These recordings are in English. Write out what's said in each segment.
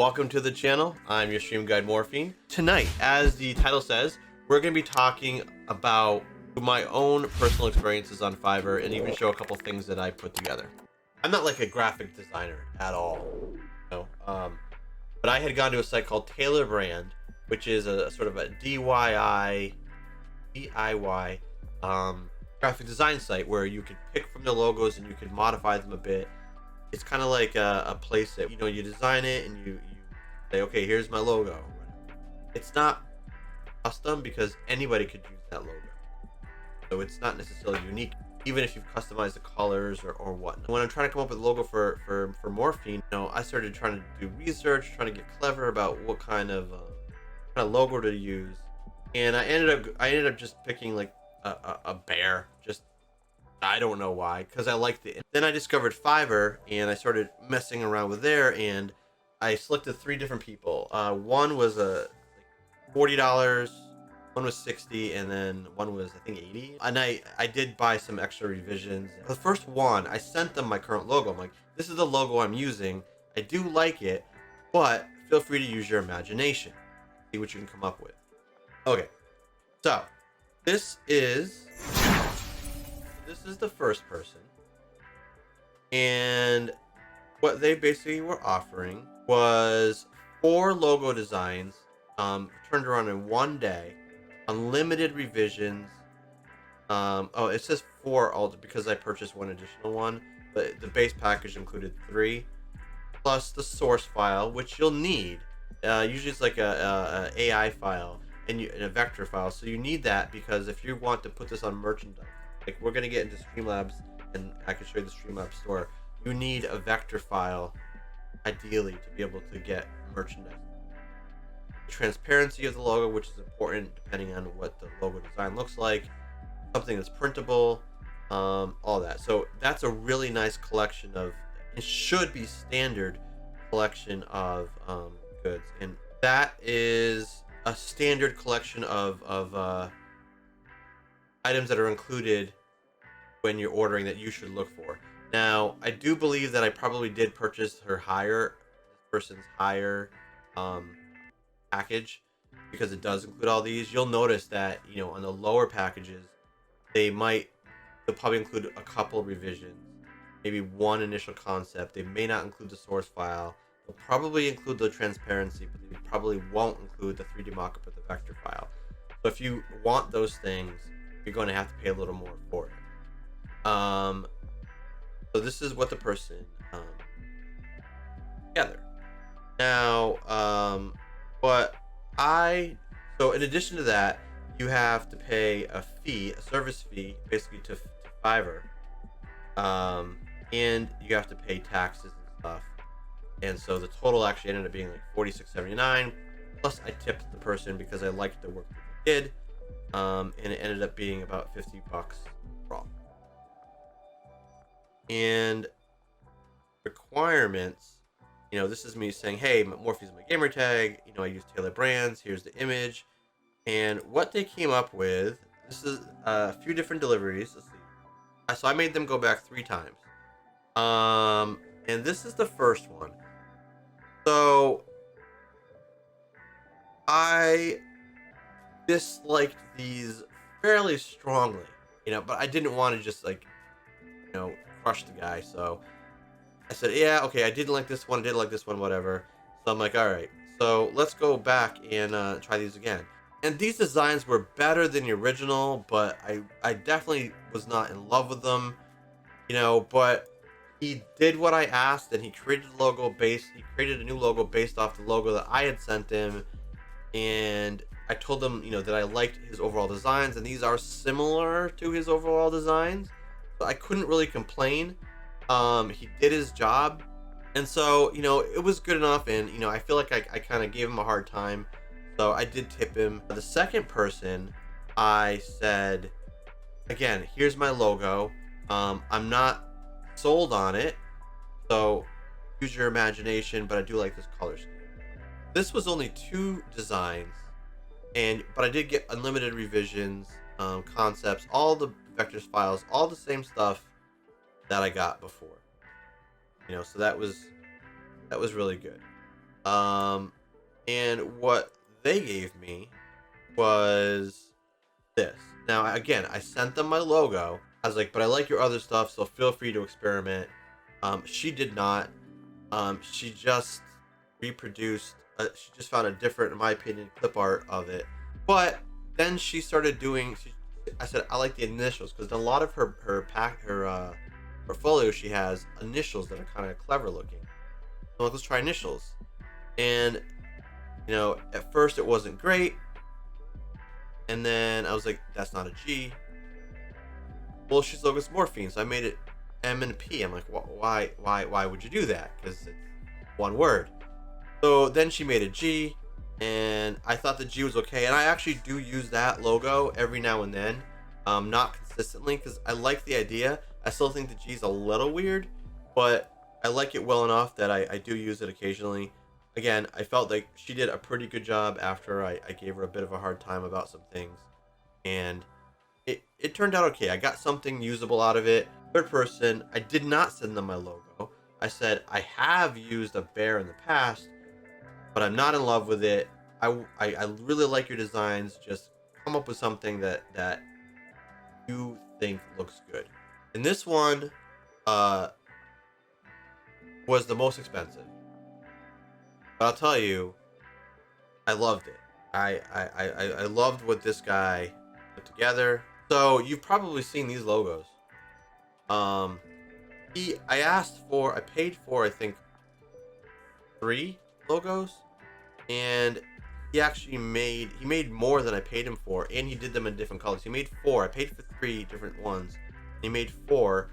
Welcome to the channel. I'm your stream guide Morphine. Tonight, as the title says, we're going to be talking about my own personal experiences on Fiverr and even show a couple things that I put together. I'm not like a graphic designer at all, but I had gone to a site called Tailor Brand, which is a sort of a DIY graphic design site where you could pick from the logos and you could modify them a bit. It's kind of like a place that, you design it and you say, okay, here's my logo. It's not custom because anybody could use that logo. So it's not necessarily unique, even if you've customized the colors or whatnot. When I'm trying to come up with a logo for Morphine, I started trying to do research, trying to get clever about what kind of logo to use. And I ended up just picking like a bear, just I don't know why, because I liked it. Then I discovered Fiverr and I started messing around with there, and I selected 3 different people. One was $40, one was $60, and then one was I think $80. And I did buy some extra revisions. The first one, I sent them my current logo. I'm like, this is the logo I'm using. I do like it, but feel free to use your imagination. See what you can come up with. Okay, so this is the first person, and what they basically were offering was 4 logo designs turned around in one day, unlimited revisions. It says 4 all because I purchased one additional one, but the base package included 3 plus the source file, which you'll need. Usually it's like a AI file and a vector file, so you need that because if you want to put this on merchandise, like we're gonna get into Streamlabs, and I can show you the Streamlabs store. You need a vector file, ideally, to be able to get merchandise. Transparency of the logo, which is important depending on what the logo design looks like. Something that's printable, all that. So that's a really nice collection of. It should be standard collection of goods, and that is a standard collection of items that are included when you're ordering that you should look for. Now, I do believe that I probably did purchase this person's higher package because it does include all these. You'll notice that, on the lower packages, they'll probably include a couple revisions, maybe one initial concept. They may not include the source file. They'll probably include the transparency, but they probably won't include the 3D mockup or the vector file. So if you want those things, you're going to have to pay a little more for it. So this is what the person together. Now, so in addition to that, you have to pay a service fee, basically to Fiverr, and you have to pay taxes and stuff. And so the total actually ended up being like $46.79. Plus, I tipped the person because I liked the work that they did. And it ended up being about $50 overall. And requirements, this is me saying, hey, Morphe's my gamer tag. I use Tailor Brands. Here's the image. And what they came up with, this is a few different deliveries. Let's see. So I made them go back 3 times. And this is the first one. So I disliked these fairly strongly, but I didn't want to just crush the guy. So I said, yeah, okay, I didn't like this one, I didn't like this one, whatever. So I'm like, all right, so let's go back and try these again. And these designs were better than the original, but I definitely was not in love with them, but he did what I asked, and he created a new logo based off the logo that I had sent him. And I told him, that I liked his overall designs, and these are similar to his overall designs. So I couldn't really complain. He did his job. And so, it was good enough. And, I feel like I kind of gave him a hard time. So I did tip him. The second person, I said, again, here's my logo. I'm not sold on it. So use your imagination, but I do like this color scheme. This was only 2 designs, but I did get unlimited revisions, concepts, all the vectors files, all the same stuff that I got before. So that was really good. And what they gave me was this. Now, again, I sent them my logo. I was like, but I like your other stuff, so feel free to experiment. She did not. She just reproduced. She just found a different, in my opinion, clip art of it. But then she started doing. I said I like the initials because a lot of her portfolio, she has initials that are kind of clever looking. So let's try initials. And at first it wasn't great, and then I was like, that's not a G. Well, she's logo's morphine, so I made it M and P. I'm like, why would you do that? Because it's one word. So then she made a G, and I thought the G was okay. And I actually do use that logo every now and then, not consistently, because I like the idea. I still think the G is a little weird, but I like it well enough that I do use it occasionally. Again, I felt like she did a pretty good job after I gave her a bit of a hard time about some things, and it turned out okay. I got something usable out of it. Third person, I did not send them my logo. I said I have used a bear in the past, but I'm not in love with it. I really like your designs. Just come up with something that you think looks good. And this one was the most expensive. But I'll tell you, I loved it. I loved what this guy put together. So you've probably seen these logos. I paid for I think 3 logos, and he made more than I paid him for, and he did them in different colors. He made 4. I paid for 3 different ones. He made 4,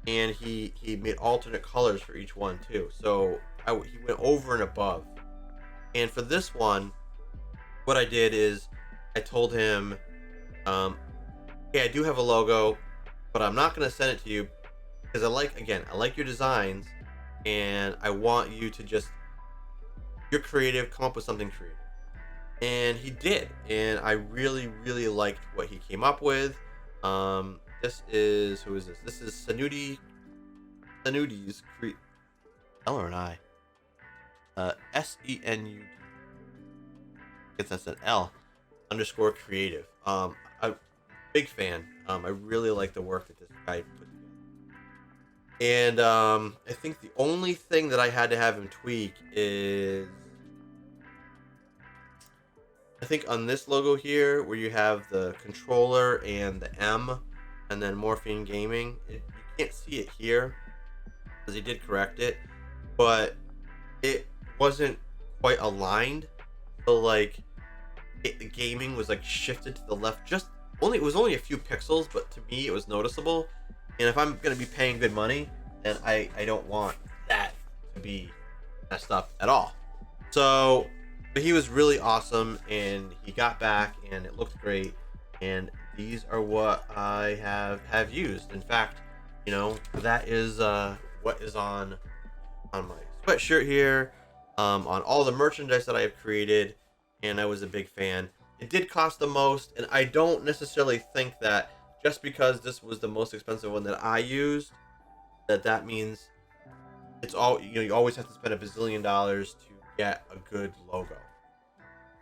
and he made alternate colors for each one too. So he went over and above. And for this one, what I did is I told him, hey, I do have a logo, but I'm not going to send it to you because I like your designs, and I want you to just, you're creative, come up with something creative. And he did, and I really, really liked what he came up with. This is, who is this? This is Sanudi's L or an I? SENUD. I guess that's an L _ creative. I'm a big fan. I really like the work that this guy put together. And I think the only thing that I had to have him tweak is, I think on this logo here, where you have the controller and the M, and then Morphine Gaming, you can't see it here because he did correct it, but it wasn't quite aligned. So like, the gaming was like shifted to the left. It was only a few pixels, but to me it was noticeable. And if I'm gonna be paying good money, then I don't want that to be messed up at all. So, but he was really awesome, and he got back, and it looked great. And these are what I have used. In fact, that is what is on my sweatshirt here, on all the merchandise that I have created, and I was a big fan. It did cost the most, and I don't necessarily think that just because this was the most expensive one that I used, that means it's all, you always have to spend $1 bazillion to get a good logo.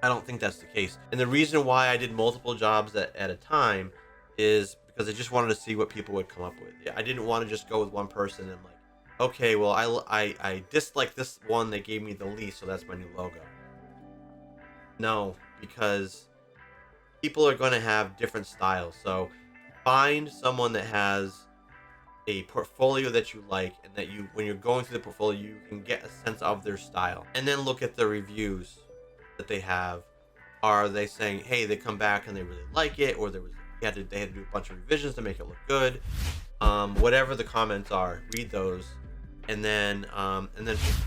I don't think that's the case. And the reason why I did multiple jobs at a time is because I just wanted to see what people would come up with. I didn't want to just go with one person and like, okay, well, I dislike this one they gave me the least, so that's my new logo. No, because people are going to have different styles. So find someone that has a portfolio that you like, and that when you're going through the portfolio, you can get a sense of their style. And then look at the reviews that they have. Are they saying, hey, they come back and they really like it, or they had to do a bunch of revisions to make it look good? Whatever the comments are, read those. And then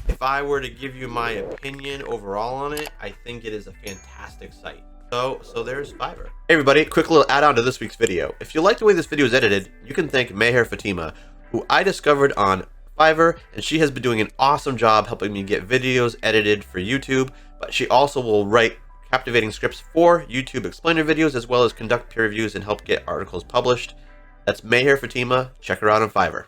if I were to give you my opinion overall on it, I think it is a fantastic site. So there's Fiverr. Hey everybody, quick little add-on to this week's video. If you like the way this video is edited, you can thank Meher Fatima, who I discovered on Fiverr, and she has been doing an awesome job helping me get videos edited for YouTube, but she also will write captivating scripts for YouTube explainer videos, as well as conduct peer reviews and help get articles published. That's Meher Fatima. Check her out on Fiverr.